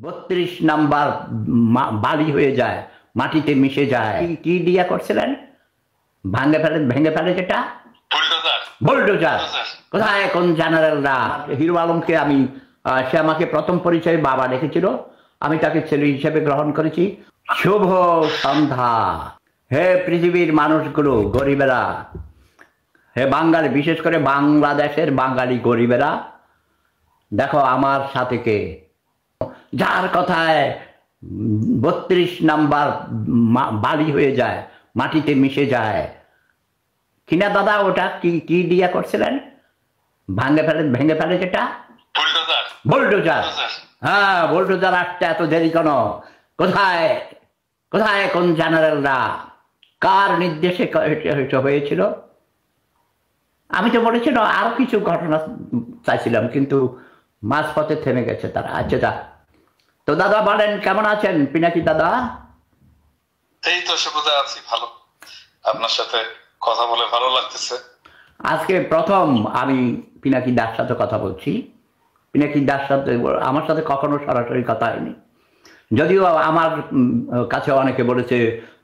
32 number বালি হয়ে যায়, মাটিতে মিশে যায়। কি দিয়া করছিলেন? ভেঙে ফেলে যেটা বুলডোজার। কোথায় কোন জেনারেলরা? হিরো আলমকে আমি সে আমাকে প্রথম পরিচয়ে বাবা ডেকেছিল, আমি তাকে ছেলে হিসেবে গ্রহণ করেছি। শুভ সন্ধ্যা হে পৃথিবীর মানুষগুলো, গরিবেরা, হে বাঙালি, বিশেষ করে বাংলাদেশের বাঙালি গরিবেরা, দেখো আমার সাথে কে, যার কথায় 32 নাম্বার বালি হয়ে যায়, মাটিতে মিশে যায় কিনা দাদা? ওটা কি দিয়া করছিলেন? ভেঙে ফেলে যেটা বুলডোজার। হ্যাঁ, বুলডোজার আসতে এত দেরি কেন? কোথায় কোথায় কোন জেনারেলরা? কার নির্দেশে হয়েছিল? আমি তো বলেছিল আরো কিছু ঘটনা চাইছিলাম, কিন্তু মাঝপথে থেমে গেছে তারা। আচ্ছা যা, তো দাদা বলেন কেমন আছেন পিনাকি দাদা? এই তো সুবিধা আছি, ভালো। আপনার সাথে কথা বলে ভালো লাগতেছে। আজকে প্রথম আমি পিনাকি দার সাথে কথা বলছি। পিনাকি দার সাথে আমার সাথে কখনো সরাসরি কথা হয়নি, যদিও আমার কাছে অনেকে বলেছে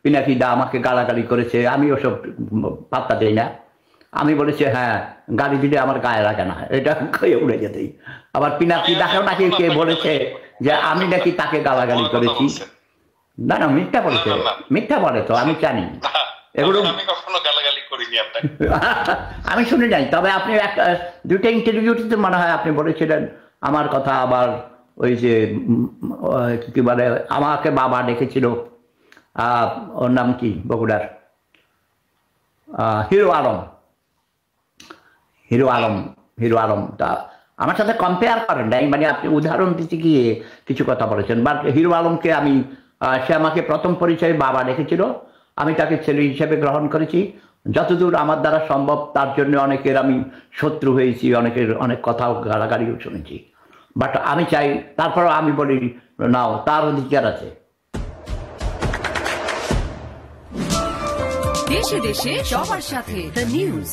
পিনাকি দা আমাকে গালাগালি করেছে। আমি ওসব পাত্তা দেই না। আমি বলেছি হ্যাঁ, গালি দিলে আমার গায়ে লাগে না, এটা খেয়ে উড়ে যেতেই। আবার পিনাকি দাকেও নাকি কে বলেছে যে আমি নাকি তাকে গালাগালি করেছি। না না, মিথ্যা বলেছে, মিথ্যা বলে তো, আমি জানি এগুলো। আমি শুনে যাই, তবে আপনি একটা দুইটা ইন্টারভিউতে মনে হয় আপনি বলেছিলেন আমার কথা। আবার ওই যে কি বলে, আমাকে বাবা ডেকেছিল, ওর নাম কি বগুড়ার হিরো আলম, হিরো আলম তা আমার সাথে কম্পেয়ার করেন নাই, মানে আপনি উদাহরণ দিতে গিয়ে কিছু কথা বলেছেন। বাট হিরো আলমকে আমি সে আমাকে প্রথম পরিচয়ে বাবা ডেকেছিল, আমি তাকে ছেলে হিসেবে গ্রহণ করেছি যতদূর আমার দ্বারা সম্ভব। তার জন্য অনেকের আমি শত্রু হয়েছি, অনেকের অনেক কথাও গালাগালিও শুনেছি। বাট আমি চাই, তারপরও আমি বলি নাও, তার অধিকার আছে। দেশে দেশে সবার সাথে দ্য নিউজ।